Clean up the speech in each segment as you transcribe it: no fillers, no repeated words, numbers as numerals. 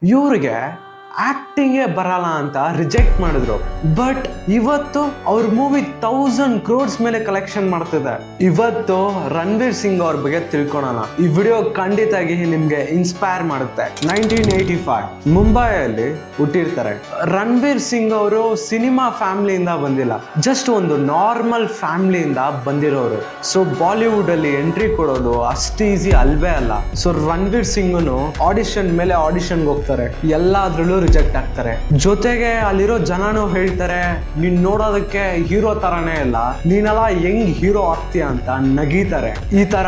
ಇವ್ರಿಗೆ ಆಕ್ಟಿಂಗೇ ಬರಲ್ಲ ಅಂತ ರಿಜೆಕ್ಟ್ ಮಾಡಿದ್ರು. ಬಟ್ ಇವತ್ತು ಅವ್ರ ಮೂವಿ 1000 crores ಮೇಲೆ ಕಲೆಕ್ಷನ್ ಮಾಡ್ತಿದೆ. ಇವತ್ತು ರಣವೀರ್ ಸಿಂಗ್ ಅವ್ರ ಬಗ್ಗೆ ತಿಳ್ಕೊಳೋಣ. ಈ ವಿಡಿಯೋ ಖಂಡಿತಾಗಿ ನಿಮ್ಗೆ ಇನ್ಸ್ಪೈರ್ ಮಾಡುತ್ತೆ. 1985 ಮುಂಬೈಯಲ್ಲಿ ಹುಟ್ಟಿರ್ತಾರೆ. ರಣವೀರ್ ಸಿಂಗ್ ಅವರು ಸಿನಿಮಾ ಫ್ಯಾಮಿಲಿಯಿಂದ ಬಂದಿಲ್ಲ, ಜಸ್ಟ್ ಒಂದು ನಾರ್ಮಲ್ ಫ್ಯಾಮಿಲಿಯಿಂದ ಬಂದಿರೋರು. ಸೊ ಬಾಲಿವುಡ್ ಅಲ್ಲಿ ಎಂಟ್ರಿ ಕೊಡೋದು ಅಷ್ಟು ಈಸಿ ಅಲ್ವೇ ಅಲ್ಲ. ಸೊ ರಣವೀರ್ ಸಿಂಗ್ನು ಆಡಿಷನ್ ಮೇಲೆ ಆಡಿಷನ್ಗೆ ಹೋಗ್ತಾರೆ, ಎಲ್ಲಾದ್ರಲ್ಲೂ ರಿಜೆಕ್ಟ್ ಆಗ್ತಾರೆ. ಜೊತೆಗೆ ಅಲ್ಲಿರೋ ಜನನು ಹೇಳ್ತಾರೆ, ನೀನ್ ನೋಡೋದಕ್ಕೆ ಹೀರೋ ತರಾನೇ ಇಲ್ಲ, ನೀನೆಲ್ಲ ಹೆಂಗ್ ಹೀರೋ ಆಗ್ತೀಯ ಅಂತ ನಗೀತಾರೆ. ಈ ತರ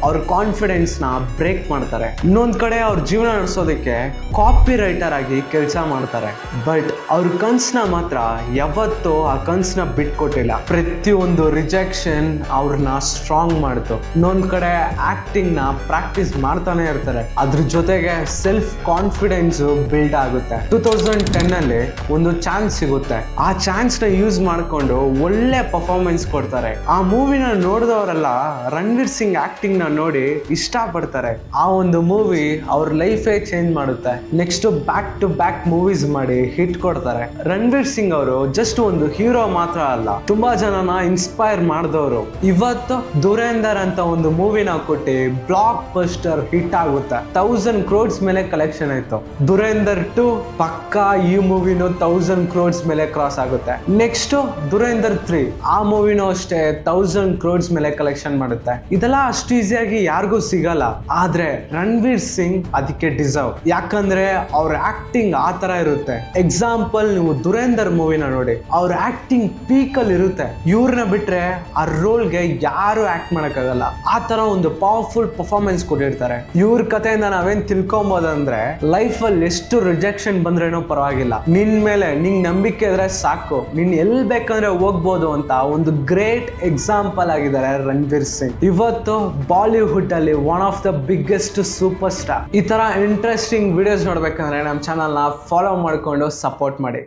ಅವ್ರ ಕಾನ್ಫಿಡೆನ್ಸ್ ನ ಬ್ರೇಕ್ ಮಾಡ್ತಾರೆ. ಇನ್ನೊಂದ್ ಕಡೆ ಅವ್ರ ಜೀವನ ನಡೆಸೋದಕ್ಕೆ ಕಾಪಿ ರೈಟರ್ ಆಗಿ ಕೆಲಸ ಮಾಡ್ತಾರೆ. ಬಟ್ ಅವ್ರ ಕನ್ಸ್ನ ಮಾತ್ರ ಯಾವತ್ತೂ ಆ ಕನ್ಸ್ನ ಬಿಟ್ಕೊಟ್ಟಿಲ್ಲ. ಪ್ರತಿಯೊಂದು ರಿಜೆಕ್ಷನ್ ಅವ್ರನ್ನ ಸ್ಟ್ರಾಂಗ್ ಮಾಡ್ತು. ಇನ್ನೊಂದ್ ಕಡೆ ಆಕ್ಟಿಂಗ್ ನ ಪ್ರಾಕ್ಟೀಸ್ ಮಾಡ್ತಾನೆ ಇರ್ತಾರೆ. ಅದ್ರ ಜೊತೆಗೆ ಸೆಲ್ಫ್ ಕಾನ್ಫಿಡೆನ್ಸ್ ಬಿಲ್ಡ್ ಆಗುತ್ತೆ. 2010 ಅಲ್ಲಿ ಒಂದು ಚಾನ್ಸ್ ಸಿಗುತ್ತೆ. ಆ ಚಾನ್ಸ್ ನ ಯೂಸ್ ಮಾಡ್ಕೊಂಡು ಒಳ್ಳೆ ಪರ್ಫಾರ್ಮೆನ್ಸ್ ಕೊಡ್ತಾರೆ. ಆ ಮೂವಿನ ನೋಡಿದವರೆಲ್ಲ ರಣವೀರ್ ಸಿಂಗ್ ಆಕ್ಟಿಂಗ್ ನ ನೋಡಿ ಇಷ್ಟ ಪಡ್ತಾರೆ. ಆ ಒಂದು ಮೂವಿ ಅವ್ರ ಲೈಫೇ ಚೇಂಜ್ ಮಾಡುತ್ತೆ. Next back to back movies ಮಾಡಿ ಹಿಟ್ ಕೊಡ್ತಾರೆ. ರಣವೀರ್ ಸಿಂಗ್ ಅವರು ಜಸ್ಟ್ ಒಂದು ಹೀರೋ ಮಾತ್ರ ಅಲ್ಲ, ತುಂಬಾ ಜನನ ಇನ್ಸ್ಪೈರ್ ಮಾಡಿದವರು. ಇವತ್ತು ದುರೇಂದರ್ ಅಂತ ಒಂದು ಮೂವಿನ ಕೊಟ್ಟು ಬ್ಲಾಕ್ ಬಸ್ಟರ್ ಹಿಟ್ ಆಗುತ್ತೆ. 1000 crores ಮೇಲೆ ಕಲೆಕ್ಷನ್ ಆಯ್ತು. ದುರೇಂದರ್ 2 ಪಕ್ಕಾ ಈ ಮೂವಿನೂ 1000 crores ಮೇಲೆ ಕ್ರಾಸ್ ಆಗುತ್ತೆ. ನೆಕ್ಸ್ಟ್ ದುರೇಂದರ್ 3 ಆ ಮೂವಿನೂ ಅಷ್ಟೇ 1000 crores ಮೇಲೆ ಕಲೆಕ್ಷನ್ ಮಾಡುತ್ತೆ. ಇದೆಲ್ಲ ಅಷ್ಟು ಈಸಿಯಾಗಿ ಯಾರಿಗೂ ಸಿಗಲ್ಲ, ಆದ್ರೆ ರಣವೀರ್ ಸಿಂಗ್ ಅದಕ್ಕೆ ಡಿಸರ್ವ್. ಯಾಕಂದ್ರೆ ಅವ್ರ ಆಕ್ಟಿಂಗ್ ಆ ತರ ಇರುತ್ತೆ. ಎಕ್ಸಾಂಪಲ್, ನೀವು ದುರೇಂದರ್ ಮೂವಿನ ನೋಡಿ, ಅವ್ರ ಆಕ್ಟಿಂಗ್ ಪೀಕ್ ಅಲ್ಲಿ ಇರುತ್ತೆ. ಇವ್ರನ್ನ ಬಿಟ್ರೆ ಆ ರೋಲ್ಗೆ ಯಾರು ಆಕ್ಟ್ ಮಾಡಕ್ಕಾಗಲ್ಲ. ಆ ತರ ಒಂದು ಪವರ್ಫುಲ್ ಪರ್ಫಾರ್ಮೆನ್ಸ್ ಕೊಟ್ಟಿರ್ತಾರೆ. ಇವ್ರ ಕಥೆಯಿಂದ ನಾವೇನ್ ತಿಳ್ಕೊಬೋದಂದ್ರೆ, ಲೈಫ್ ಅಲ್ಲಿ ಎಷ್ಟು ರಿಜೆಕ್ಷನ್ ಬಂದ್ರೇನೋ ಪರವಾಗಿಲ್ಲ, ನಿನ್ ಮೇಲೆ ನಿಂಗ್ ನಂಬಿಕೆ ಇದ್ರೆ ಸಾಕು, ನೀನ್ ಎಲ್ಲಿ ಬೇಕಂದ್ರೆ ಹೋಗ್ಬೋದು ಅಂತ ಒಂದು ಗ್ರೇಟ್ ಎಕ್ಸಾಂಪಲ್ ಆಗಿದ್ದಾರೆ ರಣವೀರ್ ಸಿಂಗ್. ಇವತ್ತು ಬಾಲಿವುಡ್ ಅಲ್ಲಿ one of the biggest super star. ಈ ತರ ಇಂಟ್ರೆಸ್ಟಿಂಗ್ ವಿಡಿಯೋಸ್ ನೋಡ್ಬೇಕಂದ್ರೆ ನಮ್ಮ ಚಾನಲ್ ನ ಫಾಲೋ ಮಾಡ್ಕೊಂಡು ಸಪೋರ್ಟ್ ಮಾಡಿ.